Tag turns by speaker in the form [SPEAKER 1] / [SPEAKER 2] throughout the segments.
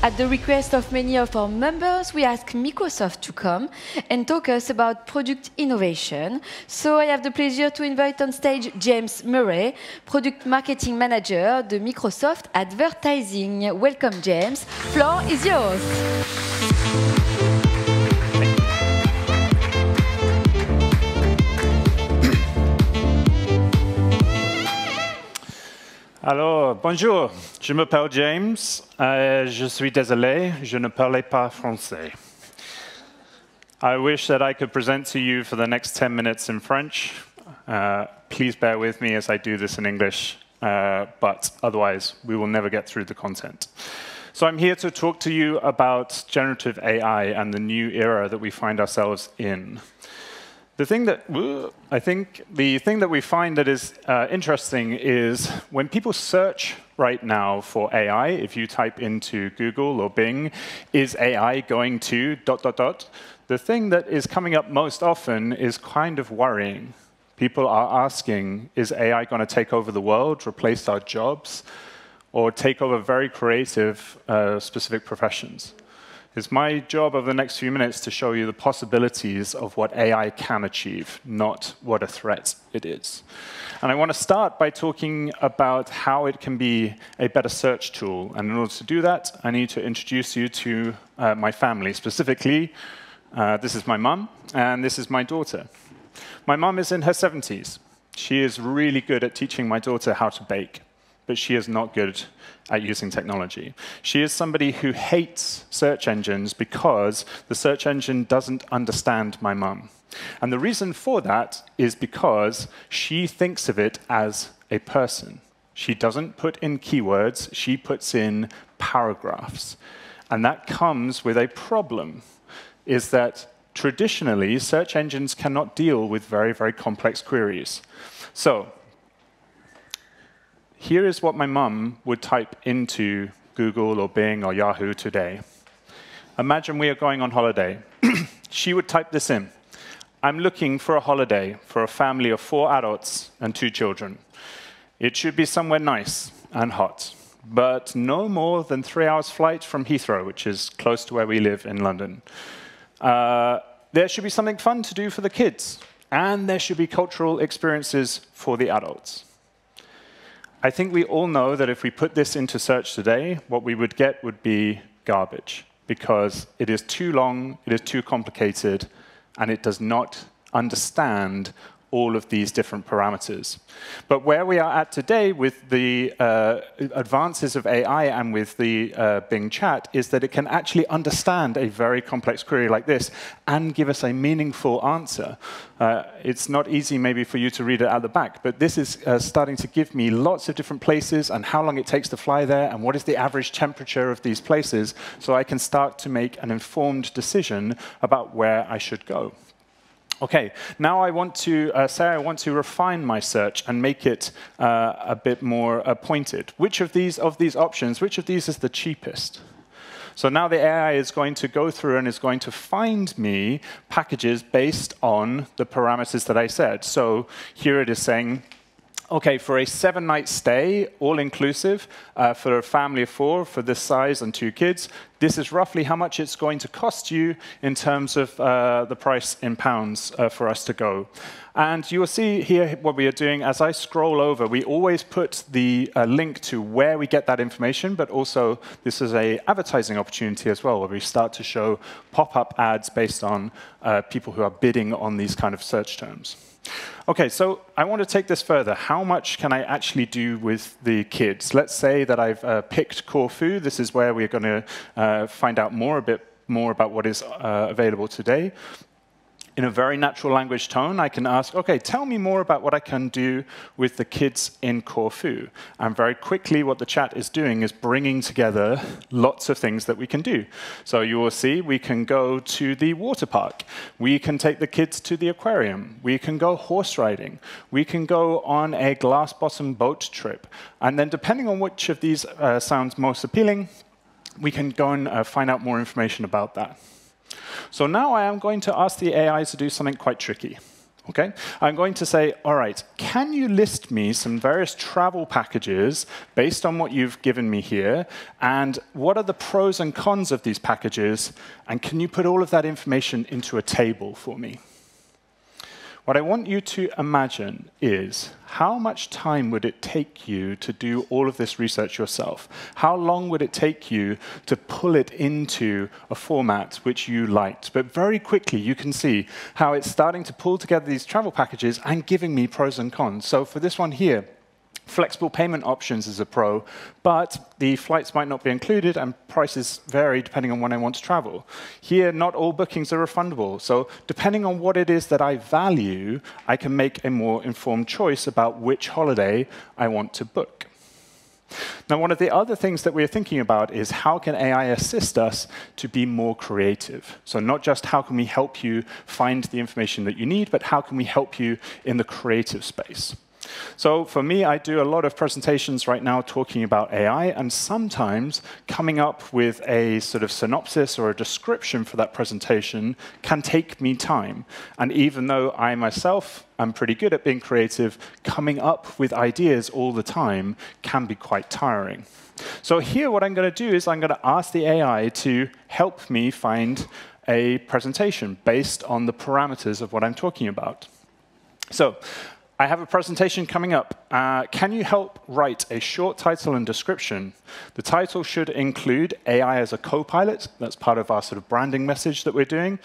[SPEAKER 1] At the request of many of our members, we asked Microsoft to come and talk us about product innovation. So I have the pleasure to invite on stage James Murray, Product Marketing Manager de Microsoft Advertising. Welcome, James. Floor is yours.
[SPEAKER 2] Alors, bonjour, je m'appelle James. Je suis désolé, je ne parlais pas français. I wish that I could present to you for the next 10 minutes in French. Please bear with me as I do this in English, but otherwise we will never get through the content. So I'm here to talk to you about generative AI and the new era that we find ourselves in. The thing that we find that is interesting is when people search right now for AI, if you type into Google or Bing, is AI going to ... The thing that is coming up most often is kind of worrying. People are asking, is AI going to take over the world, replace our jobs, or take over very creative specific professions? It's my job over the next few minutes to show you the possibilities of what AI can achieve, not what a threat it is. And I want to start by talking about how it can be a better search tool. And in order to do that, I need to introduce you to my family. Specifically, this is my mum, and this is my daughter. My mum is in her 70s. She is really good at teaching my daughter how to bake, but she is not good at using technology. She is somebody who hates search engines because the search engine doesn't understand my mum. And the reason for that is because she thinks of it as a person. She doesn't put in keywords, she puts in paragraphs. And that comes with a problem, is that traditionally, search engines cannot deal with very, very complex queries. So here is what my mum would type into Google or Bing or Yahoo today. Imagine we are going on holiday. She would type this in. I'm looking for a holiday for a family of 4 adults and 2 children. It should be somewhere nice and hot, but no more than 3 hours flight from Heathrow, which is close to where we live in London. There should be something fun to do for the kids, and there should be cultural experiences for the adults. I think we all know that if we put this into search today, what we would get would be garbage, because it is too long, it is too complicated, and it does not understand all of these different parameters. But where we are at today with the advances of AI and with the Bing chat is that it can actually understand a very complex query like this and give us a meaningful answer. It's not easy maybe for you to read it at the back, but this is starting to give me lots of different places and how long it takes to fly there and what is the average temperature of these places, so I can start to make an informed decision about where I should go. OK, now I want to say I want to refine my search and make it a bit more pointed. Which of these options, which of these is the cheapest? So now the AI is going to go through and is going to find me packages based on the parameters that I said. So here it is saying, OK, for a 7-night stay, all-inclusive, for a family of 4, for this size and 2 kids, this is roughly how much it's going to cost you in terms of the price in pounds for us to go. And you will see here what we are doing. As I scroll over, we always put the link to where we get that information, but also this is an advertising opportunity as well, where we start to show pop-up ads based on people who are bidding on these kind of search terms. OK, so I want to take this further. How much can I actually do with the kids? Let's say that I've picked Corfu. This is where we're going to find out a bit more about what is available today. In a very natural language tone, I can ask, OK, tell me more about what I can do with the kids in Corfu. And very quickly, what the chat is doing is bringing together lots of things that we can do. So you will see we can go to the water park. We can take the kids to the aquarium. We can go horse riding. We can go on a glass-bottom boat trip. And then depending on which of these sounds most appealing, we can go and find out more information about that. So now I am going to ask the AI to do something quite tricky. Okay? I'm going to say, all right, can you list me some various travel packages based on what you've given me here, and what are the pros and cons of these packages, and can you put all of that information into a table for me? What I want you to imagine is, how much time would it take you to do all of this research yourself? How long would it take you to pull it into a format which you liked? But very quickly, you can see how it's starting to pull together these travel packages and giving me pros and cons. So for this one here, flexible payment options is a pro, but the flights might not be included and prices vary depending on when I want to travel. Here, not all bookings are refundable. So depending on what it is that I value, I can make a more informed choice about which holiday I want to book. Now, one of the other things that we're thinking about is how can AI assist us to be more creative? So not just how can we help you find the information that you need, but how can we help you in the creative space? So for me, I do a lot of presentations right now talking about AI, and sometimes coming up with a sort of synopsis or a description for that presentation can take me time. And even though I myself am pretty good at being creative, coming up with ideas all the time can be quite tiring. So here, what I'm going to do is I'm going to ask the AI to help me find a presentation based on the parameters of what I'm talking about. So I have a presentation coming up. Can you help write a short title and description? The title should include AI as a co-pilot. That's part of our sort of branding message that we're doing.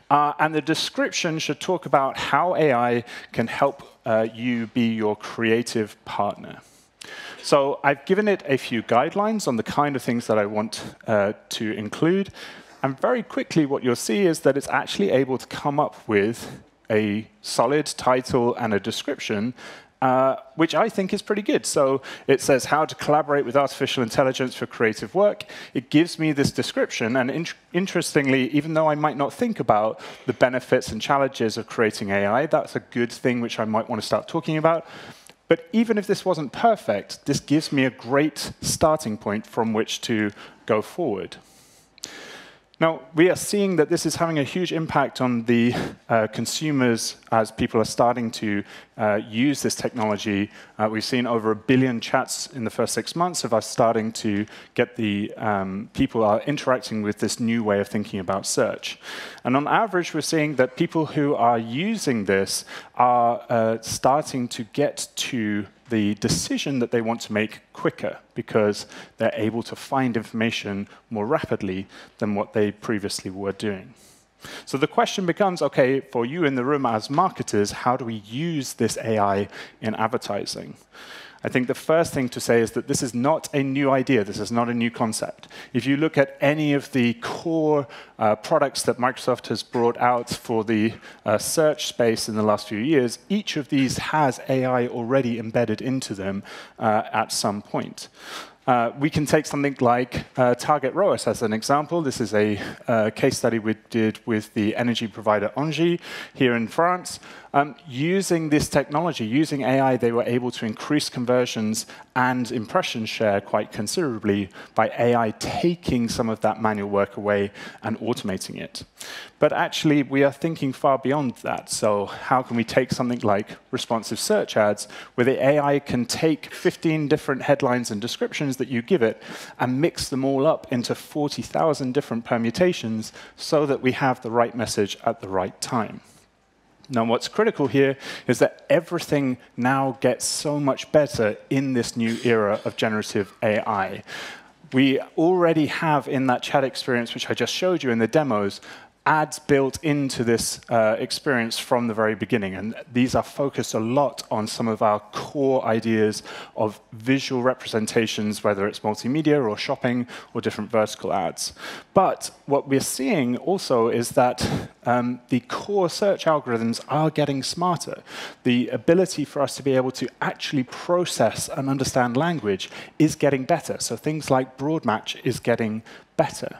[SPEAKER 2] And the description should talk about how AI can help you be your creative partner. So I've given it a few guidelines on the kind of things that I want to include. And very quickly, what you'll see is that it's actually able to come up with a solid title and a description, which I think is pretty good. So it says how to collaborate with artificial intelligence for creative work. It gives me this description, and interestingly, even though I might not think about the benefits and challenges of creating AI, that's a good thing which I might want to start talking about. But even if this wasn't perfect, this gives me a great starting point from which to go forward. Now, we are seeing that this is having a huge impact on the consumers as people are starting to use this technology. We've seen over 1 billion chats in the first 6 months of us starting to get the people are interacting with this new way of thinking about search. And on average, we're seeing that people who are using this are starting to get to the decision that they want to make quicker because they're able to find information more rapidly than what they previously were doing. So the question becomes, OK, for you in the room as marketers, how do we use this AI in advertising? I think the first thing to say is that this is not a new idea. This is not a new concept. If you look at any of the core products that Microsoft has brought out for the search space in the last few years, each of these has AI already embedded into them at some point. We can take something like Target ROAS as an example. This is a case study we did with the energy provider Engie here in France. Using this technology, using AI, they were able to increase conversions and impression share quite considerably by AI taking some of that manual work away and automating it. But actually, we are thinking far beyond that. So how can we take something like responsive search ads, where the AI can take 15 different headlines and descriptions that you give it and mix them all up into 40,000 different permutations so that we have the right message at the right time? Now, what's critical here is that everything now gets so much better in this new era of generative AI. We already have in that chat experience, which I just showed you in the demos, ads built into this experience from the very beginning. And these are focused a lot on some of our core ideas of visual representations, whether it's multimedia or shopping or different vertical ads. But what we're seeing also is that the core search algorithms are getting smarter. The ability for us to be able to actually process and understand language is getting better. So things like broad match is getting better.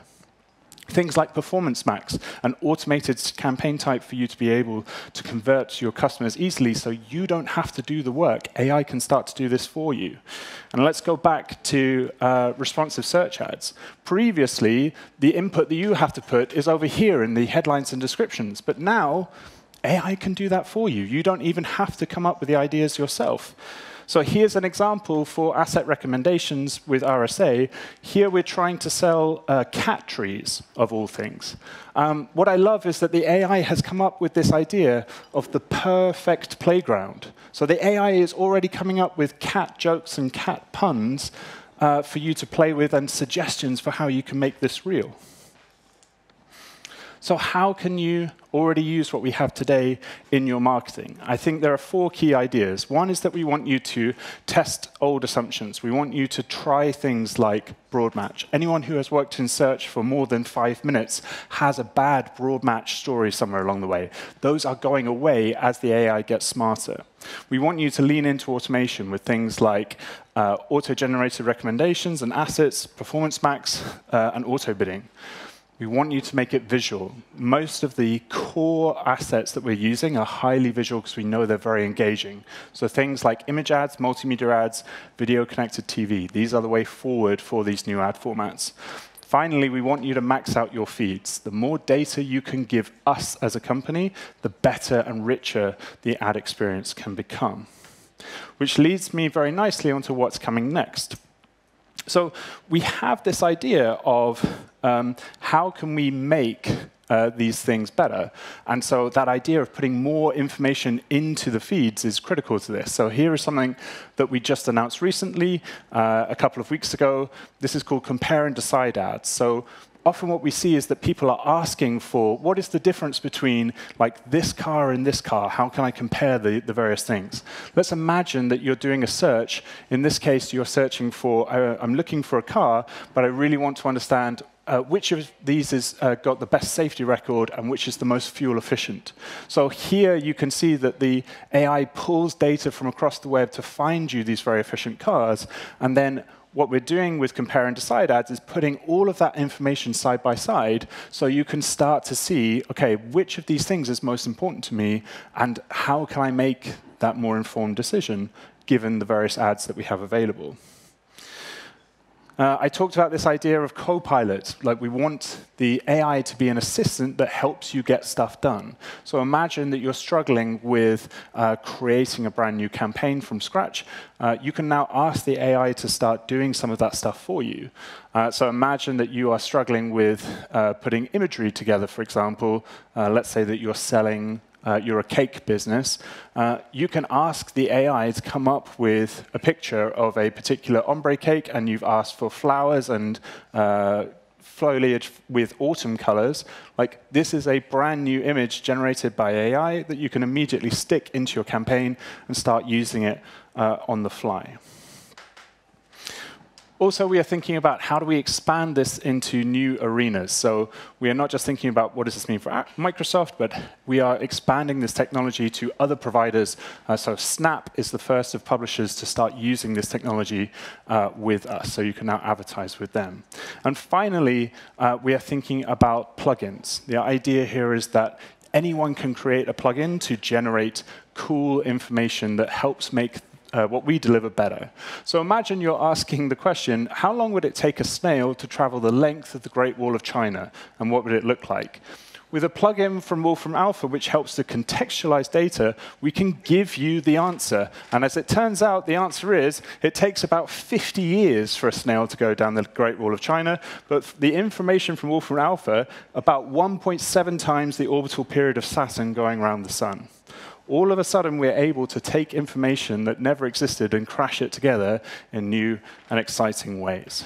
[SPEAKER 2] Things like Performance Max, an automated campaign type for you to be able to convert your customers easily so you don't have to do the work. AI can start to do this for you. And let's go back to responsive search ads. Previously, the input that you have to put is over here in the headlines and descriptions. But now, AI can do that for you. You don't even have to come up with the ideas yourself. So here's an example for asset recommendations with RSA. Here we're trying to sell cat trees, of all things. What I love is that the AI has come up with this idea of the perfect playground. So the AI is already coming up with cat jokes and cat puns for you to play with and suggestions for how you can make this real. So how can you already use what we have today in your marketing? I think there are 4 key ideas. One is that we want you to test old assumptions. We want you to try things like broad match. Anyone who has worked in search for more than 5 minutes has a bad broad match story somewhere along the way. Those are going away as the AI gets smarter. We want you to lean into automation with things like auto-generated recommendations and assets, performance max, and auto bidding. We want you to make it visual. Most of the core assets that we're using are highly visual because we know they're very engaging. So things like image ads, multimedia ads, video-connected TV. These are the way forward for these new ad formats. Finally, we want you to max out your feeds. The more data you can give us as a company, the better and richer the ad experience can become. Which leads me very nicely onto what's coming next. So we have this idea of how can we make these things better. And so that idea of putting more information into the feeds is critical to this. So here is something that we just announced recently, a couple of weeks ago. This is called Compare and Decide ads. So often what we see is that people are asking for, what is the difference between like this car and this car? How can I compare the various things? Let's imagine that you're doing a search. In this case, you're searching for, I'm looking for a car, but I really want to understand which of these has got the best safety record and which is the most fuel efficient. So here you can see that the AI pulls data from across the web to find you these very efficient cars, and then what we're doing with Compare and Decide ads is putting all of that information side by side so you can start to see, OK, which of these things is most important to me, and how can I make that more informed decision given the various ads that we have available. I talked about this idea of co-pilot. Like, we want the AI to be an assistant that helps you get stuff done. So imagine that you're struggling with creating a brand new campaign from scratch. You can now ask the AI to start doing some of that stuff for you. So imagine that you are struggling with putting imagery together, for example. Let's say that you're selling you're a cake business, you can ask the AI to come up with a picture of a particular ombre cake, and you've asked for flowers and foliage with autumn colors. Like, this is a brand new image generated by AI that you can immediately stick into your campaign and start using it on the fly. Also, we are thinking about how do we expand this into new arenas. So we are not just thinking about what does this mean for Microsoft, but we are expanding this technology to other providers. So Snap is the first of publishers to start using this technology with us. So you can now advertise with them. And finally, we are thinking about plugins. The idea here is that anyone can create a plugin to generate cool information that helps make what we deliver better. So imagine you're asking the question, how long would it take a snail to travel the length of the Great Wall of China, and what would it look like? With a plugin from Wolfram Alpha, which helps to contextualize data, we can give you the answer. And as it turns out, the answer is, it takes about 50 years for a snail to go down the Great Wall of China, but the information from Wolfram Alpha, about 1.7 times the orbital period of Saturn going around the sun. All of a sudden, we're able to take information that never existed and crash it together in new and exciting ways.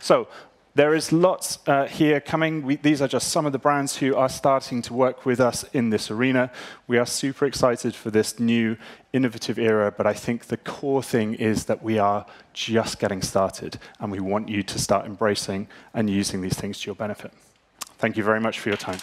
[SPEAKER 2] So there is lots here coming. These are just some of the brands who are starting to work with us in this arena. We are super excited for this new innovative era, but I think the core thing is that we are just getting started, and we want you to start embracing and using these things to your benefit. Thank you very much for your time.